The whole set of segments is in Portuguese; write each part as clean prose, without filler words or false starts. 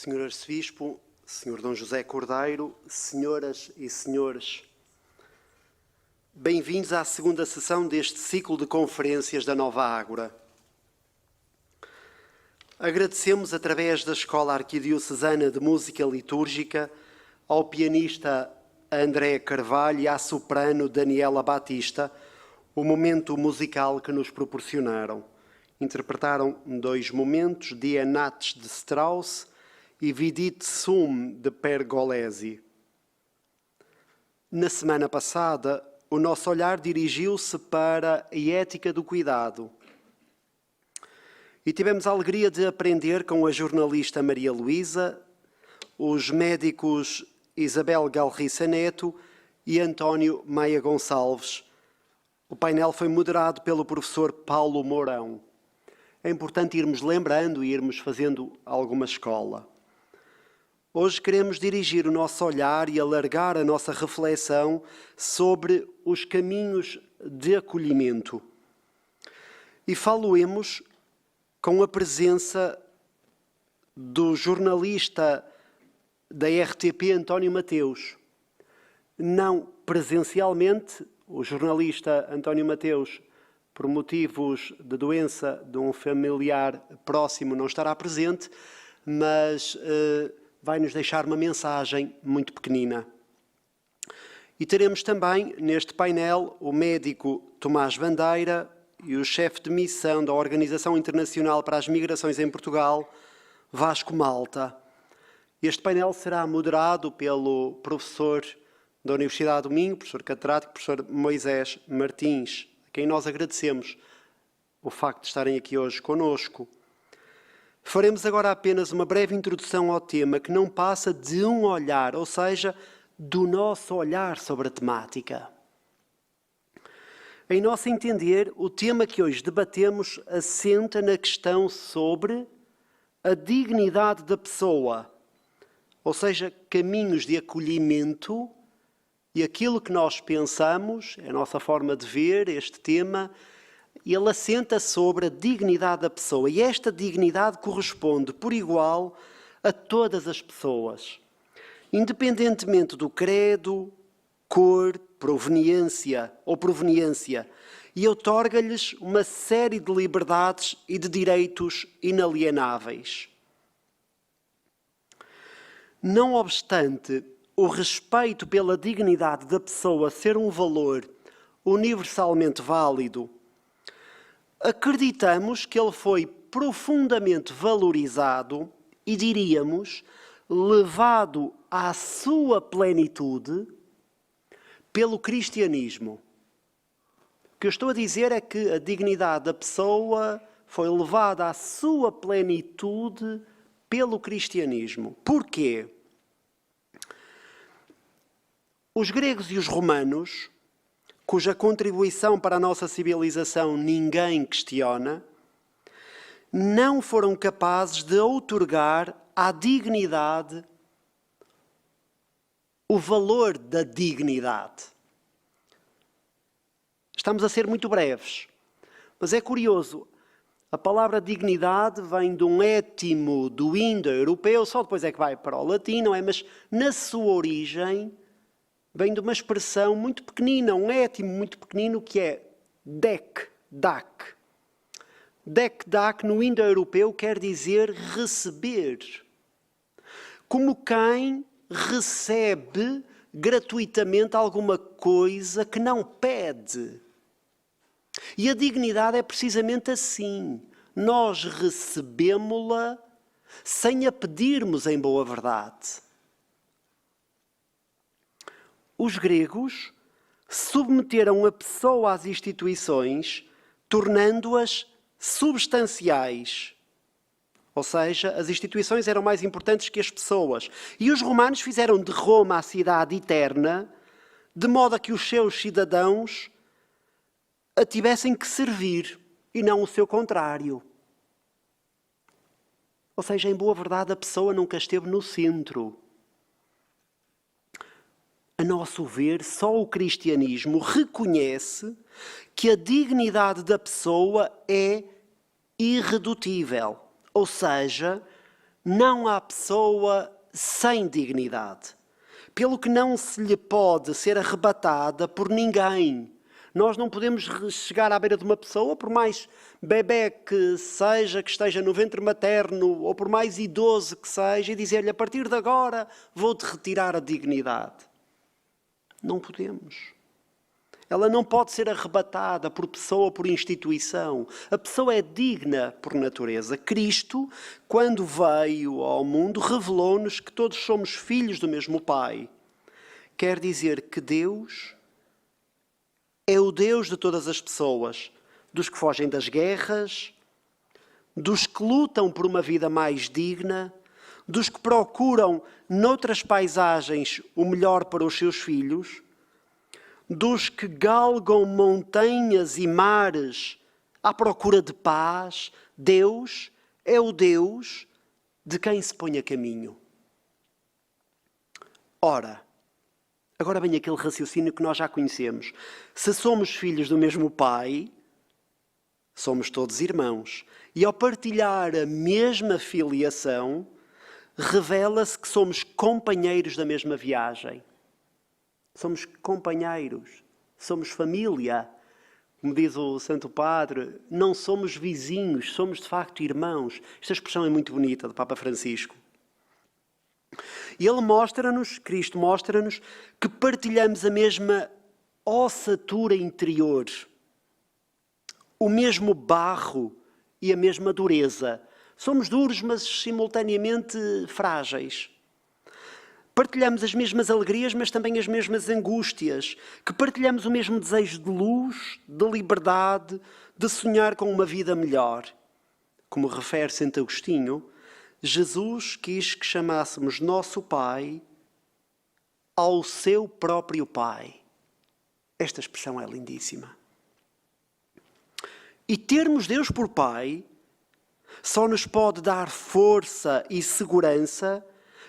Senhor Arcebispo, Senhor Dom José Cordeiro, senhoras e senhores, bem-vindos à segunda sessão deste ciclo de conferências da Nova Ágora. Agradecemos, através da Escola Arquidiocesana de Música Litúrgica, ao pianista André Carvalho e à soprano Daniela Batista, o momento musical que nos proporcionaram. Interpretaram 2 momentos, Die Nacht de Strauss e Vidit Sum de Pergolesi. Na semana passada, o nosso olhar dirigiu-se para a ética do cuidado. E tivemos a alegria de aprender com a jornalista Maria Luísa, os médicos Isabel Galriça Neto e António Maia Gonçalves. O painel foi moderado pelo professor Paulo Mourão. É importante irmos lembrando e irmos fazendo alguma escola. Hoje queremos dirigir o nosso olhar e alargar a nossa reflexão sobre os caminhos de acolhimento. E falo-emos com a presença do jornalista da RTP, António Mateus. Não presencialmente, o jornalista António Mateus, por motivos de doença de um familiar próximo, não estará presente, mas vai-nos deixar uma mensagem muito pequenina. E teremos também, neste painel, o médico Tomás Bandeira e o chefe de missão da Organização Internacional para as Migrações em Portugal, Vasco Malta. Este painel será moderado pelo professor da Universidade do Minho, professor catedrático, professor Moisés Martins, a quem nós agradecemos o facto de estarem aqui hoje conosco. Faremos agora apenas uma breve introdução ao tema que não passa de um olhar, ou seja, do nosso olhar sobre a temática. Em nosso entender, o tema que hoje debatemos assenta na questão sobre a dignidade da pessoa, ou seja, caminhos de acolhimento e aquilo que nós pensamos, é a nossa forma de ver este tema, ele assenta sobre a dignidade da pessoa. E esta dignidade corresponde por igual a todas as pessoas, independentemente do credo, cor, proveniência, e outorga-lhes uma série de liberdades e de direitos inalienáveis. Não obstante o respeito pela dignidade da pessoa ser um valor universalmente válido, acreditamos que ele foi profundamente valorizado e, diríamos, levado à sua plenitude pelo cristianismo. O que eu estou a dizer é que a dignidade da pessoa foi levada à sua plenitude pelo cristianismo. Porquê? Os gregos e os romanos, cuja contribuição para a nossa civilização ninguém questiona, não foram capazes de outorgar à dignidade o valor da dignidade. Estamos a ser muito breves, mas é curioso. A palavra dignidade vem de um étimo do indo-europeu, só depois é que vai para o latim, não é? Mas na sua origem vem de uma expressão muito pequenina, um étimo muito pequenino que é dek, dak. Dek, dak no indo-europeu quer dizer receber. Como quem recebe gratuitamente alguma coisa que não pede. E a dignidade é precisamente assim. Nós recebemo-la sem a pedirmos em boa verdade. Os gregos submeteram a pessoa às instituições, tornando-as substanciais. Ou seja, as instituições eram mais importantes que as pessoas. E os romanos fizeram de Roma a cidade eterna, de modo a que os seus cidadãos a tivessem que servir, e não o seu contrário. Ou seja, em boa verdade, a pessoa nunca esteve no centro. A nosso ver, só o cristianismo reconhece que a dignidade da pessoa é irredutível. Ou seja, Não há pessoa sem dignidade, pelo que não se lhe pode ser arrebatada por ninguém. Nós não podemos chegar à beira de uma pessoa, por mais bebé que seja, que esteja no ventre materno, ou por mais idoso que seja, e dizer-lhe, a partir de agora, vou-te retirar a dignidade. Não podemos. Ela não pode ser arrebatada por pessoa ou por instituição. A pessoa é digna por natureza. Cristo, quando veio ao mundo, revelou-nos que todos somos filhos do mesmo Pai. Quer dizer que Deus é o Deus de todas as pessoas, dos que fogem das guerras, dos que lutam por uma vida mais digna, dos que procuram noutras paisagens o melhor para os seus filhos, dos que galgam montanhas e mares à procura de paz. Deus é o Deus de quem se põe a caminho. Ora, agora vem aquele raciocínio que nós já conhecemos. Se somos filhos do mesmo Pai, somos todos irmãos. E ao partilhar a mesma filiação, revela-se que somos companheiros da mesma viagem. Somos companheiros, somos família. Como diz o Santo Padre, não somos vizinhos, somos de facto irmãos. Esta expressão é muito bonita do Papa Francisco. E ele mostra-nos, Cristo mostra-nos, que partilhamos a mesma ossatura interior, o mesmo barro e a mesma dureza. Somos duros, mas simultaneamente frágeis. Partilhamos as mesmas alegrias, mas também as mesmas angústias. Que partilhamos o mesmo desejo de luz, de liberdade, de sonhar com uma vida melhor. Como refere Santo Agostinho, Jesus quis que chamássemos nosso Pai ao seu próprio Pai. Esta expressão é lindíssima. E termos Deus por Pai só nos pode dar força e segurança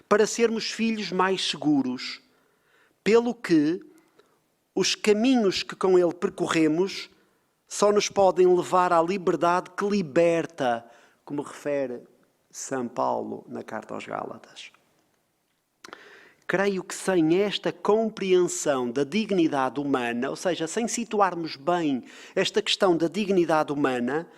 para sermos filhos mais seguros, pelo que os caminhos que com Ele percorremos só nos podem levar à liberdade que liberta, como refere São Paulo na Carta aos Gálatas. Creio que sem esta compreensão da dignidade humana, ou seja, sem situarmos bem esta questão da dignidade humana,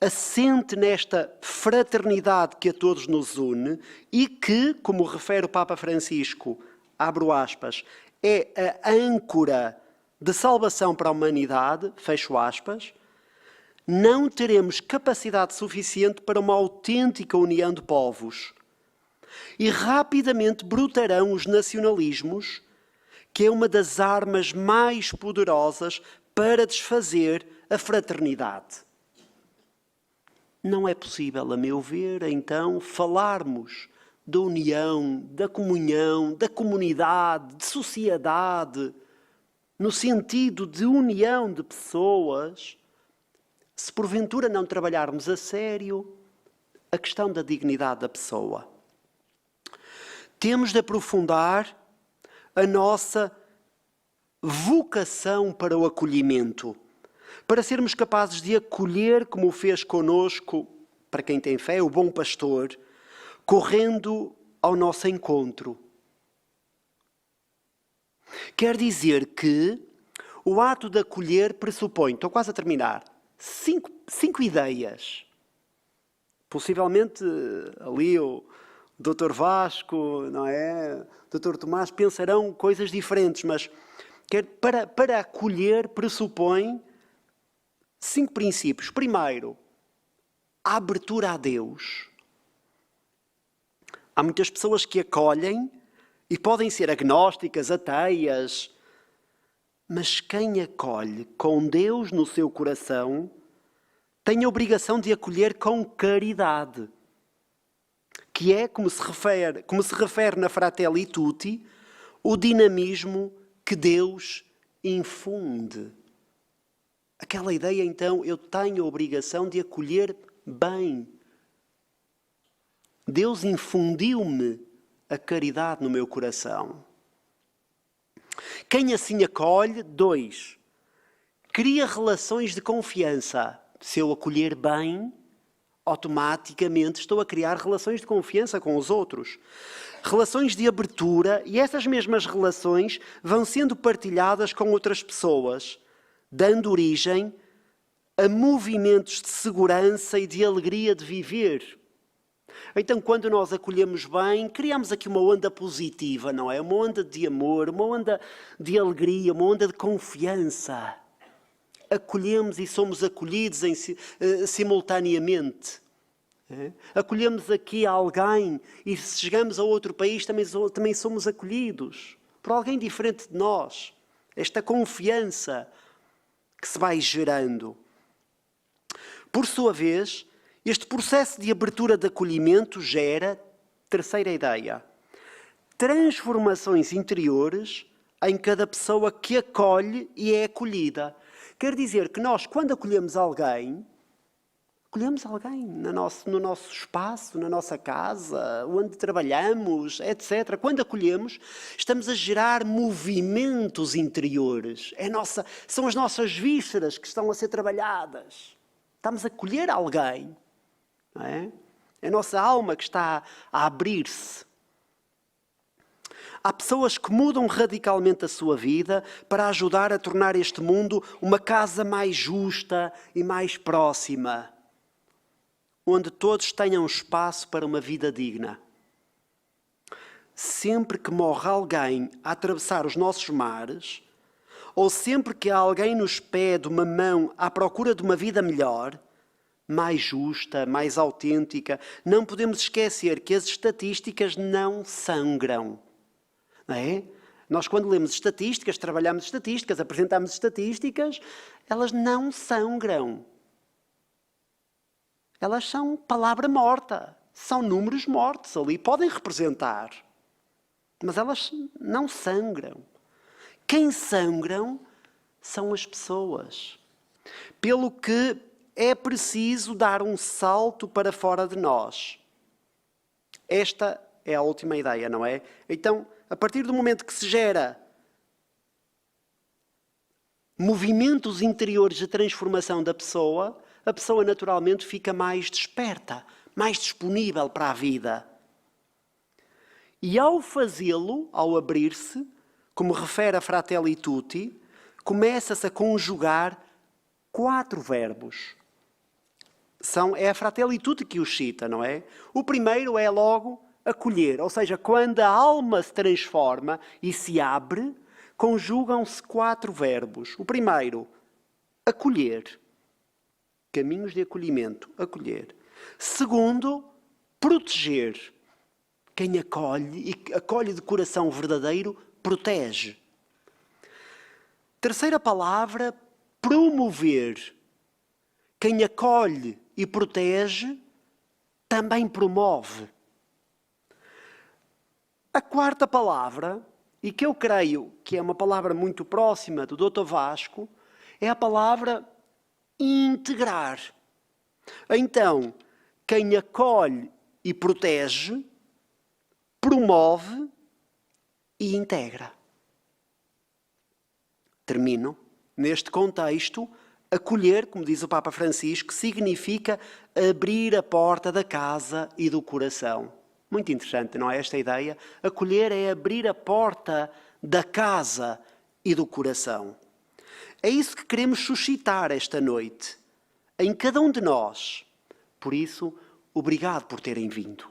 assente nesta fraternidade que a todos nos une e que, como refere o Papa Francisco, abro aspas, é a âncora de salvação para a humanidade, fecho aspas, não teremos capacidade suficiente para uma autêntica união de povos. E rapidamente brotarão os nacionalismos, que é uma das armas mais poderosas para desfazer a fraternidade. Não é possível, a meu ver, então, falarmos da união, da comunhão, da comunidade, de sociedade, no sentido de união de pessoas, se porventura não trabalharmos a sério a questão da dignidade da pessoa. Temos de aprofundar a nossa vocação para o acolhimento, para sermos capazes de acolher, como o fez conosco, para quem tem fé, o bom pastor, correndo ao nosso encontro. Quer dizer que o ato de acolher pressupõe, estou quase a terminar, cinco ideias. Possivelmente ali o Dr. Vasco, não é? O Dr. Tomás pensarão coisas diferentes, mas para acolher pressupõe 5 princípios. Primeiro, a abertura a Deus. Há muitas pessoas que acolhem e podem ser agnósticas, ateias, mas quem acolhe com Deus no seu coração tem a obrigação de acolher com caridade, que é, como se refere na Fratelli Tutti, o dinamismo que Deus infunde. Aquela ideia, então, eu tenho a obrigação de acolher bem. Deus infundiu-me a caridade no meu coração. Quem assim acolhe, 2, cria relações de confiança. Se eu acolher bem, automaticamente estou a criar relações de confiança com os outros. Relações de abertura, e essas mesmas relações vão sendo partilhadas com outras pessoas, dando origem a movimentos de segurança e de alegria de viver. Então, quando nós acolhemos bem, criamos aqui uma onda positiva, não é? Uma onda de amor, uma onda de alegria, uma onda de confiança. Acolhemos e somos acolhidos simultaneamente. Acolhemos aqui alguém e se chegamos a outro país também somos acolhidos por alguém diferente de nós. Esta confiança que se vai gerando. Por sua vez, este processo de abertura de acolhimento gera, terceira ideia, transformações interiores em cada pessoa que acolhe e é acolhida. Quer dizer que nós, quando acolhemos alguém no nosso espaço, na nossa casa, onde trabalhamos, etc. Quando acolhemos, estamos a gerar movimentos interiores. São as nossas vísceras que estão a ser trabalhadas. Estamos a acolher alguém. Não é? É a nossa alma que está a abrir-se. Há pessoas que mudam radicalmente a sua vida para ajudar a tornar este mundo uma casa mais justa e mais próxima, onde todos tenham espaço para uma vida digna. Sempre que morre alguém a atravessar os nossos mares, ou sempre que alguém nos pede uma mão à procura de uma vida melhor, mais justa, mais autêntica, não podemos esquecer que as estatísticas não sangram. Não é? Nós, quando lemos estatísticas, trabalhamos estatísticas, apresentamos estatísticas, elas não sangram. Elas são palavra morta, são números mortos ali, podem representar, mas elas não sangram. Quem sangram são as pessoas. Pelo que é preciso dar um salto para fora de nós. Esta é a última ideia, não é? Então, a partir do momento que se gera movimentos interiores de transformação da pessoa, a pessoa naturalmente fica mais desperta, mais disponível para a vida. E ao fazê-lo, ao abrir-se, como refere a Fratelli Tutti, começa-se a conjugar 4 verbos. É a Fratelli Tutti que os cita, não é? O primeiro é logo acolher, ou seja, quando a alma se transforma e se abre, conjugam-se 4 verbos. O primeiro, acolher. Caminhos de acolhimento, acolher. Segundo, proteger. Quem acolhe, e acolhe de coração verdadeiro, protege. Terceira palavra, promover. Quem acolhe e protege, também promove. A quarta palavra, e que eu creio que é uma palavra muito próxima do Dr. Vasco, é a palavra integrar. Então, quem acolhe e protege, promove e integra. Termino. Neste contexto, acolher, como diz o Papa Francisco, significa abrir a porta da casa e do coração. Muito interessante, não é esta ideia? Acolher é abrir a porta da casa e do coração. É isso que queremos suscitar esta noite, em cada um de nós. Por isso, obrigado por terem vindo.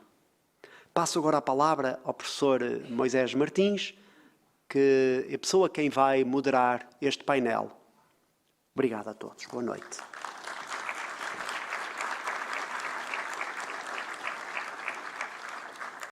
Passo agora a palavra ao professor Moisés Martins, que é a pessoa quem vai moderar este painel. Obrigado a todos. Boa noite.